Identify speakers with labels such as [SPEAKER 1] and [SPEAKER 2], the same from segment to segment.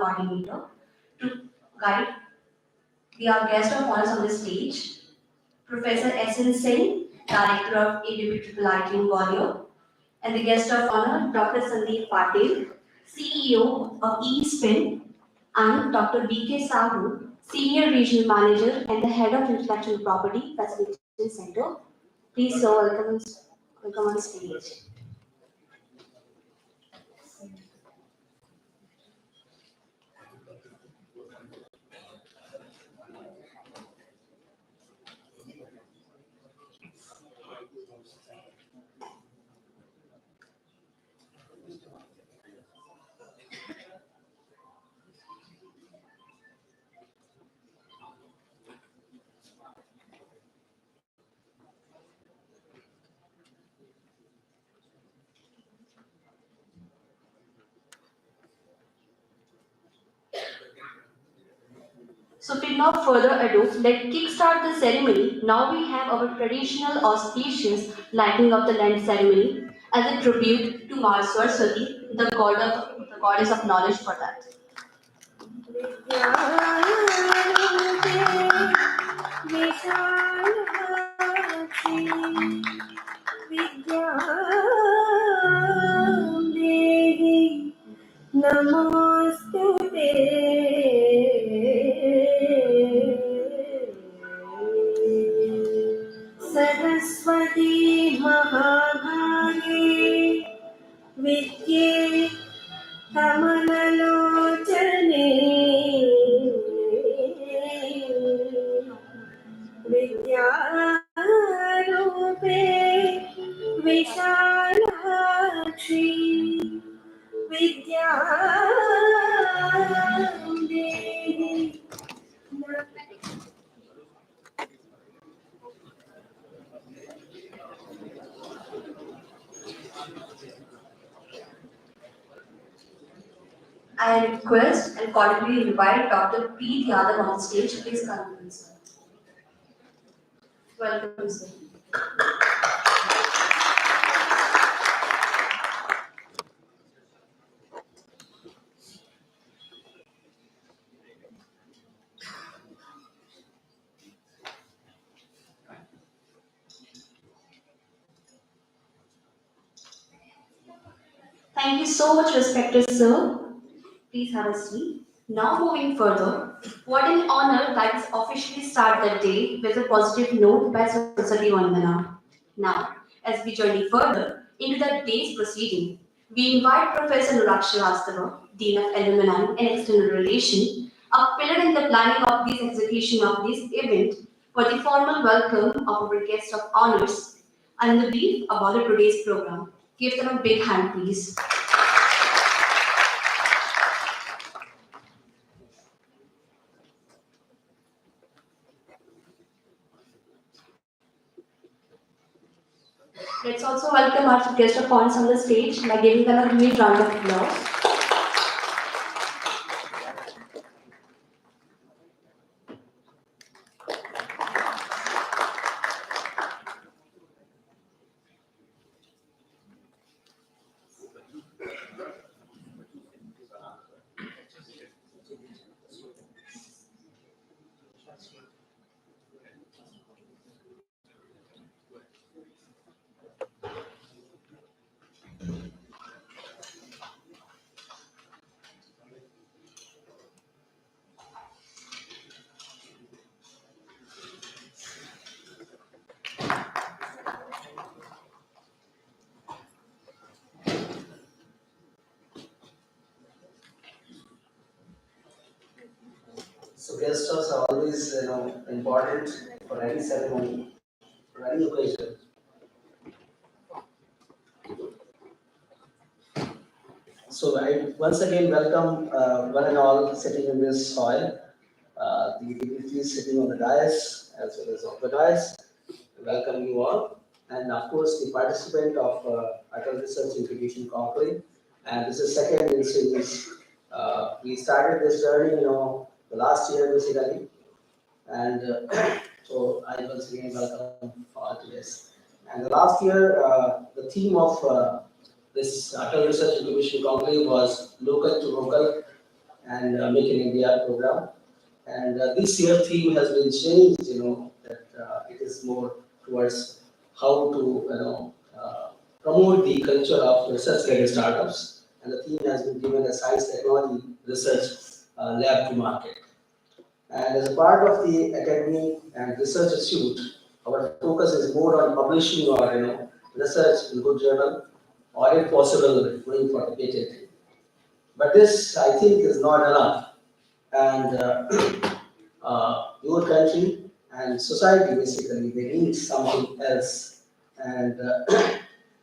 [SPEAKER 1] coordinator to guide our guest of honors on the stage, Professor S.N. Singh, Director of ABB Gwalior, and the guest of honor, Dr. Sandeep Patil, CEO of eSpin, and Dr. B.K. Sahu, Senior Regional Manager and the Head of Intellectual Property Facilitation Center. Please, sir, welcome on stage. So with no further ado, let's kickstart the ceremony. Now we have our traditional auspicious lighting of the land ceremony as a tribute to Ma Saraswati, the goddess of knowledge for that.
[SPEAKER 2] Namostute Saraswati Mahabhage Vidye Kamalalochane Vidyarupe Vishalakshi Vidya
[SPEAKER 1] I request and cordially invite Dr. P. Yadav on stage. Please come, sir. Welcome, sir. Thank you so much, respected sir. Please have a seat. Now moving further, what an honor that is officially start the day with a positive note by Saraswati Vandana. Now, as we journey further into the day's proceeding, we invite Professor Anurag Srivastava, Dean of Alumni and External Relations, a pillar in the planning of this execution of this event for the formal welcome of our guest of honors and the brief about the today's program. Give them a big hand, please. Let's also welcome our guest of honors on the stage by giving them a huge round of applause.
[SPEAKER 3] So guest stars are always, important for any ceremony, for any occasion. So I once again welcome one and all sitting in this hall, the dignitaries sitting on the dais as well as off the dais. Welcome you all, and of course the participant of Atal Research Incubation Conclave, and this is second in series. We started this journey, the last year basically, and so I once again welcome all to this. And the last year, the theme of this Atal Research Incubation Conclave was local to vocal, and Make in India program. And this year theme has been changed, that it is more towards how to, promote the culture of research-led startups. And the theme has been given as Science Technology Research Lab to Market. And as a part of the academy and research suite, our focus is more on publishing or research in good journal, or if possible, going for the patent. But this, I think, is not enough. And your country and society basically they need something else. And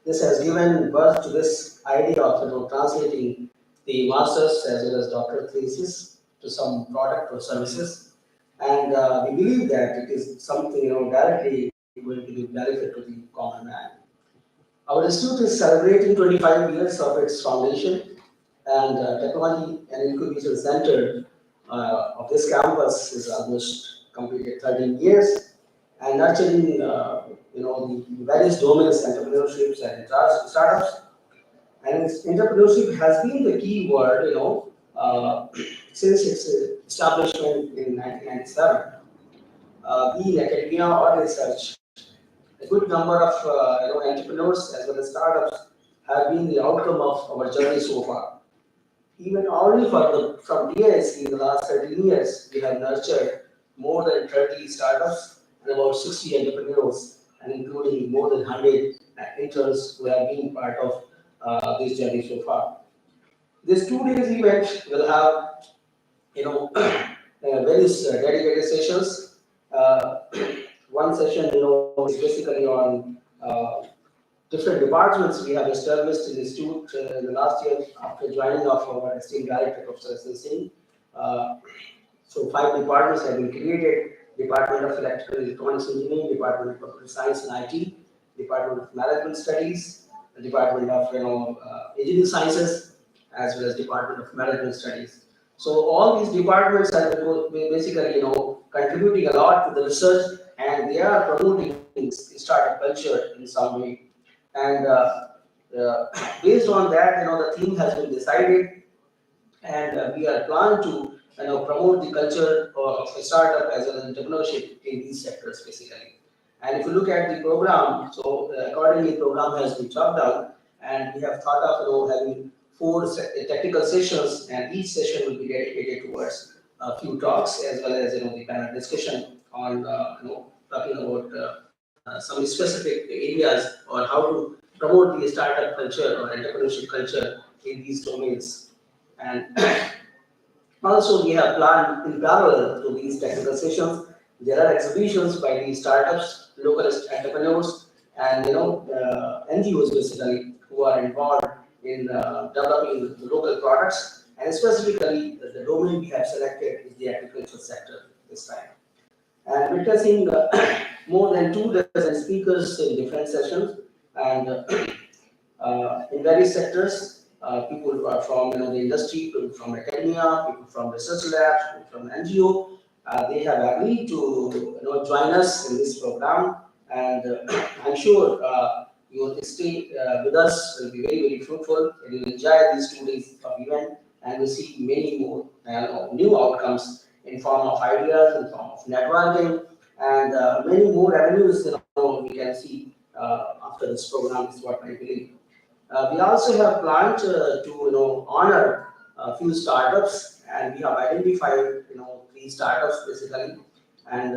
[SPEAKER 3] this has given birth to this idea of translating the master's as well as doctorate thesis to some product or services. And we believe that it is something directly going to give benefit to the common man. Our institute is celebrating 25 years of its foundation, and technology and incubation center of this campus is almost completed 13 years, and nurturing the various domains, entrepreneurships and startups. And entrepreneurship has been the key word, since its establishment in 1997. Be in academia or research, a good number of entrepreneurs as well as startups have been the outcome of our journey so far. Even only from DISC in the last 13 years, we have nurtured more than 30 startups and about 60 entrepreneurs, and including more than 100 interns who have been part of this journey so far. This 2 days event will have various dedicated sessions. One session is basically on different departments we have established in the institute in the last year after joining of our esteemed director, Professor S. N. Singh. Uh, so 5 departments have been created: Department of Electrical and Electronics Engineering, Department of Computer Science and IT, Department of Management Studies, the Department of Engineering Sciences, as well as Department of Management Studies. So all these departments are basically contributing a lot to the research, and they are promoting startup culture in some way. And based on that, the theme has been decided, and we are planning to promote the culture of a startup as well as entrepreneurship in these sectors basically. And if you look at the program, so accordingly, program has been chopped down, and we have thought of having four technical sessions, and each session will be dedicated towards a few talks as well as the panel discussion on talking about some specific areas on how to promote the startup culture or entrepreneurship culture in these domains. And also, we have planned in parallel to these technical sessions, there are exhibitions by the startups, local entrepreneurs, and NGOs basically who are involved in developing the local products. And specifically, the domain we have selected is the agricultural sector this time. And witnessing more than 2 dozen speakers in different sessions, and in various sectors. People who are from the industry, people from academia, people from research labs, people from NGO. They have agreed to join us in this program, and I'm sure your stay with us will be very very fruitful. And you'll enjoy these 2 days of event, and we'll see many more new outcomes in form of ideas, in form of networking, and many more avenues we can see after this program is what I believe. We also have planned to honor a few startups, and we have identified 3 startups basically, and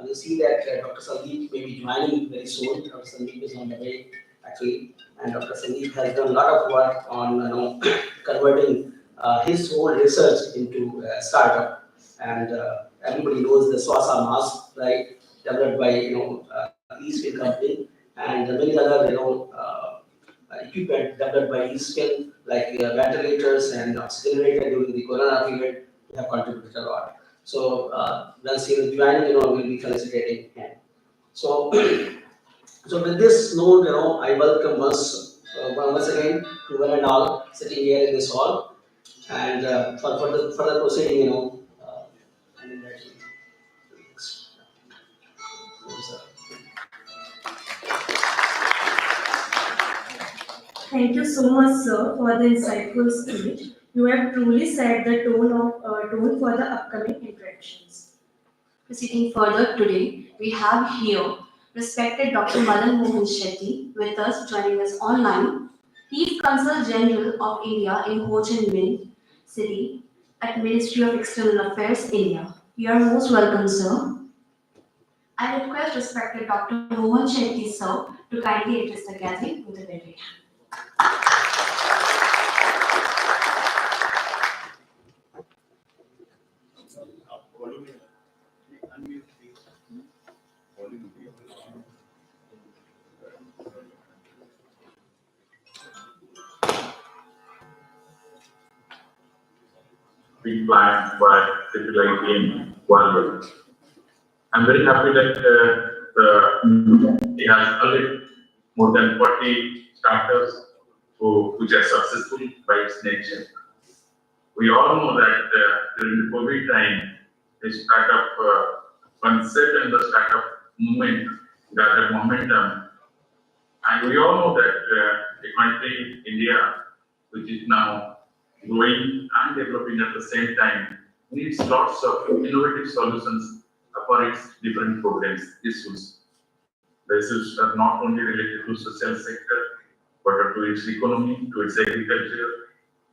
[SPEAKER 3] we see that Dr. Sandeep may be joining very soon. Dr. Sandeep is on the way actually, and Dr. Sandeep has done a lot of work on converting his own research into a startup, and everybody knows the Swasa mask, right, developed by Eastfield company, and many other equipment developed by Eastfield like ventilators and oxygenator during the corona period. We have contributed a lot. So once he will join, we'll be felicitating him. So so with this note, I welcome once again to one and all sitting here in this hall, and for the further proceeding, I mean that
[SPEAKER 2] Thank you so much, sir, for the insightful speech. You have truly set the tone for the upcoming interactions.
[SPEAKER 1] Proceeding further today, we have here respected Dr. Madan Mohan Shetty with us, joining us online. He is Consul General of India in Ho Chi Minh City at Ministry of External Affairs, India. You are most welcome, sir. I request respected Dr. Mohan Shetty, sir, to kindly address the gathering with a very.
[SPEAKER 4] Big plan for civilization in one year. I'm very happy that it has already more than 40 startups which are successful by its nature. We all know that during the COVID time, the startup concept and the startup movement gathered momentum. And we all know that the country, India, which is now growing and developing at the same time, needs lots of innovative solutions for its different problems, issues. The issues are not only related to social sector, but to its economy, to its agriculture,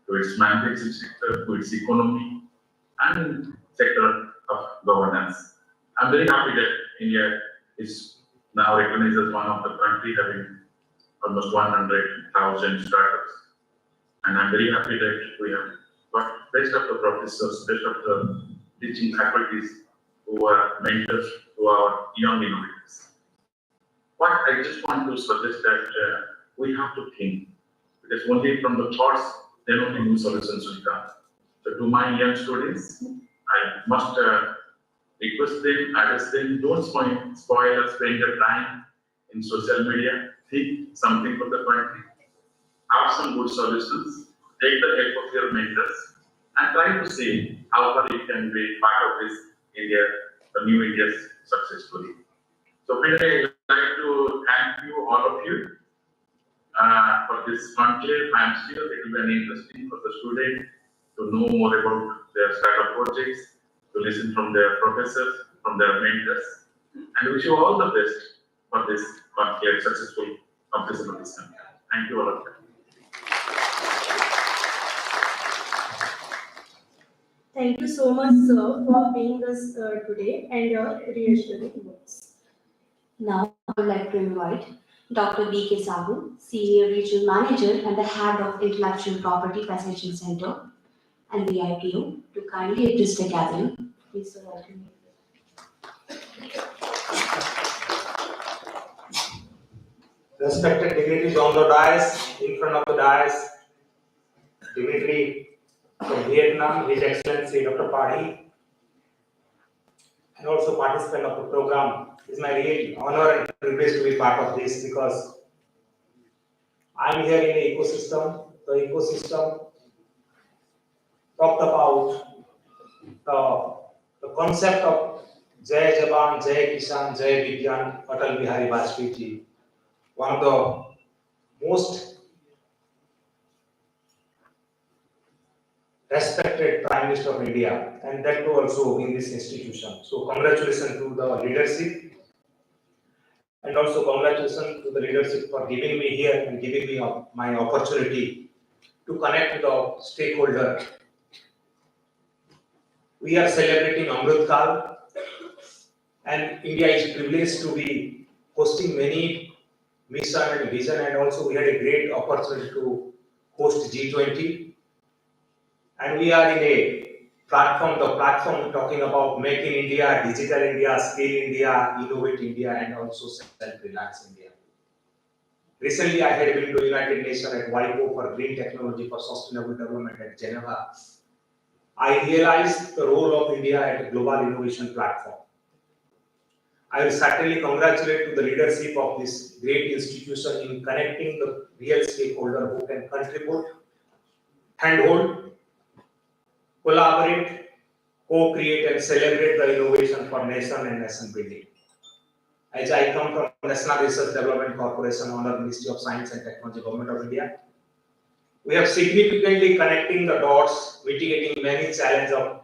[SPEAKER 4] to its manufacturing sector, to its economy, and sector of governance. I'm very happy that India is now recognized as one of the country having almost 100,000 startups. And I'm very happy that we have got best of the professors, best of the teaching faculties who are mentors to our young innovators. But I just want to suggest that we have to think, because only from the thoughts, then only new solutions will come. So to my young students, I must request them, address them, don't spoil or spend your time in social media. Think something for the country, have some good solutions, take the help of your mentors, and try to see how far you can be part of this India, the new India's success story. So finally, I'd like to thank you, all of you, for this conclave. I'm sure it will be an interesting for the student to know more about their startup projects, to listen from their professors, from their mentors, and wish you all the best for this conclave successful completion of this country. Thank you all of you.
[SPEAKER 2] Thank you so much, sir, for being us today and your reassuring words.
[SPEAKER 1] Now, I would like to invite Dr. B.K. Sahu, Senior Regional Manager and the Head of Intellectual Property Facilitation Center and the IPO, to kindly address the gathering. Please, sir, welcome.
[SPEAKER 5] Respected dignitaries on the dais, in front of the dais, dignitary from Vietnam, His Excellency Dr. Padi, and also participant of the program. It's my real honor and privilege to be part of this because I'm here in the ecosystem. The ecosystem talked about the concept of Jai Jawan, Jai Kisan, Jai Vigyan, Atal Bihari Vajpayee ji, one of the most respected Prime Minister of India, and that too also in this institution. So congratulations to the leadership, and also congratulations to the leadership for giving me here and giving me my opportunity to connect with the stakeholder. We are celebrating Amrit Kal, and India is privileged to be hosting many mission and vision, and also we had a great opportunity to host G20. And we are in a platform, the platform talking about Make in India, Digital India, Scale India, Innovate India, and also Self-Reliance India. Recently, I had been to United Nations at WIPO for Green Technology for Sustainable Development at Geneva. I realized the role of India at a global innovation platform. I will certainly congratulate to the leadership of this great institution in connecting the real stakeholder who can contribute, handhold, collaborate, co-create and celebrate the innovation for nation and nation building. As I come from National Research Development Corporation under Ministry of Science and Technology, Government of India, We have significantly connecting the dots, mitigating many challenges of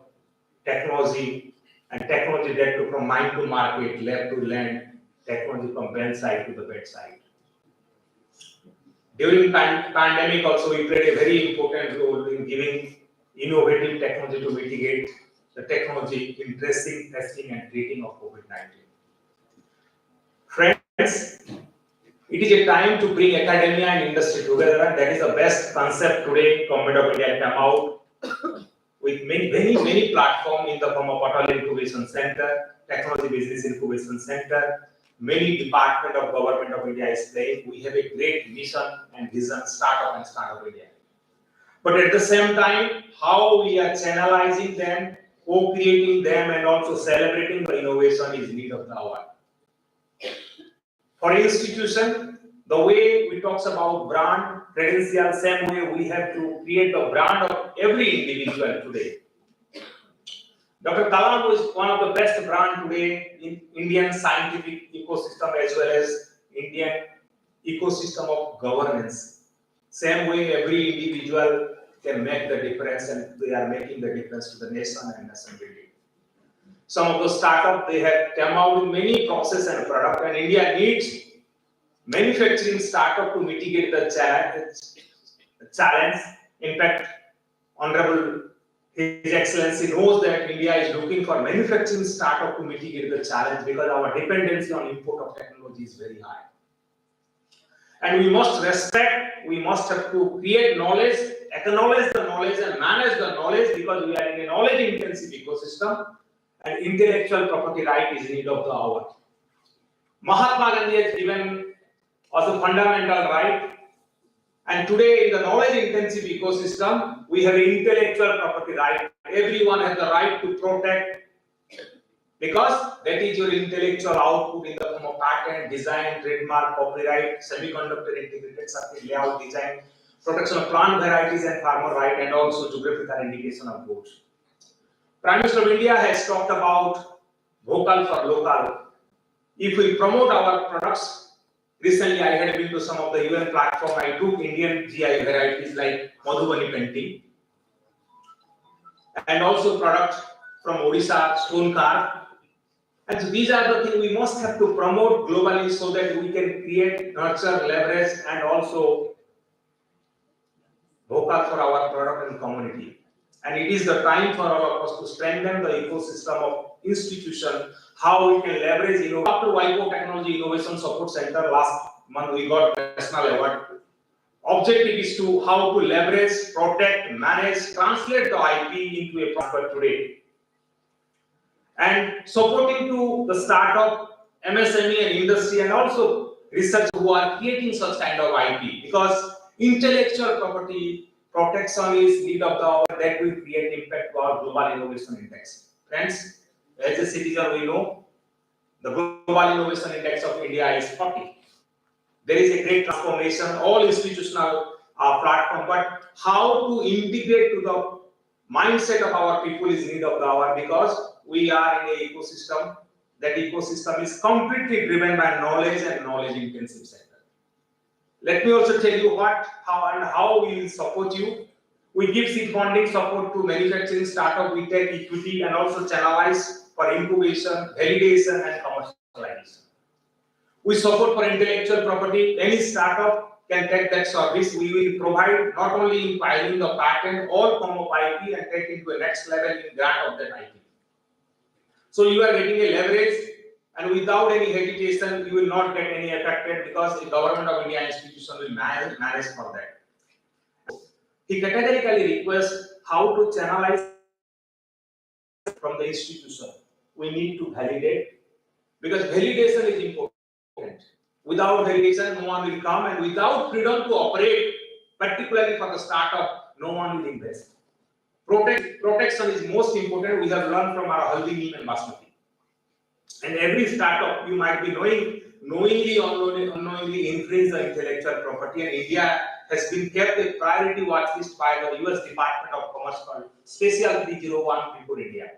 [SPEAKER 5] technology and technology led to from mind to market, lab to land, technology from bedside to the bedside. During pandemic also, we played a very important role in giving innovative technology to mitigate the technology in tracing, testing, and treating of COVID-19. Friends, it is a time to bring academia and industry together, and that is the best concept today. Government of India come out with many platforms in the form of Atal Incubation Center, Technology Business Incubation Center. Many department of Government of India is playing. We have a great mission and vision, Startup India. But at the same time, how we are channelizing them, co-creating them, and also celebrating the innovation is need of the hour. For institution, the way we talk about brand, credential, same way we have to create the brand of every individual today. Dr. Kalam is one of the best brand today in Indian scientific ecosystem as well as Indian ecosystem of governance. Same way every individual can make the difference, and they are making the difference to the nation and nation building. Some of the startups, they have come out with many process and product, and India needs manufacturing startup to mitigate the challenge. In fact, Honorable His Excellency knows that India is looking for manufacturing startup to mitigate the challenge because our dependency on import of technology is very high. And we must respect, we must have to create knowledge, acknowledge the knowledge and manage the knowledge because we are in a knowledge intensive ecosystem and intellectual property right is need of the hour. Mahatma Gandhi has given us a fundamental right, and today in the knowledge intensive ecosystem, we have intellectual property right. Everyone has the right to protect because that is your intellectual output in the form of patent, design, trademark, copyright, semiconductor integrated circuit layout design, protection of plant varieties and farmer right, and also geographical indication of goods. Prime Minister of India has talked about vocal for local. If we promote our products, recently I had been to some of the UN platform, I took Indian GI varieties like Madhubani painting and also product from Odisha, stone carved. And so these are the things we must have to promote globally so that we can create, nurture, leverage, and also vocal for our product and community. And it is the time for all of us to strengthen the ecosystem of institution, how we can leverage, after WIPO Technology Innovation Support Center, last month we got national award. Objective is to how to leverage, protect, manage, translate the IP into a product today. And supporting to the startup, MSME and industry and also research who are creating such kind of IP because intellectual property protection is need of the hour that will create impact to our global innovation index. Friends, as a citizen we know the global innovation index of India is 40. There is a great transformation, all institutional platform, but how to integrate to the mindset of our people is need of the hour because we are in an ecosystem. That ecosystem is completely driven by knowledge and knowledge intensive sector. Let me also tell you how we will support you. We give seed funding support to manufacturing startup, we take equity and also channelize for incubation, validation and commercialization. We support for intellectual property. Any startup can take that service. We will provide not only in filing the patent, all form of IP and take it to a next level in grant of that IP. So you are getting a leverage and without any hesitation, you will not get any affected because the government of India institution will manage for that. He categorically requests how to channelize from the institution. We need to validate because validation is important. Without validation, no one will come, and without freedom to operate, particularly for the startup, no one will invest. Protection is most important. We have learned from our Haldi Neem and Basmati. And every startup, you might be knowingly or unknowingly infringe the intellectual property, and India has been kept a priority watch list by the US Department of Commerce called Special 301 before India.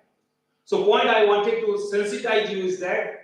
[SPEAKER 5] So point I wanted to sensitize you is that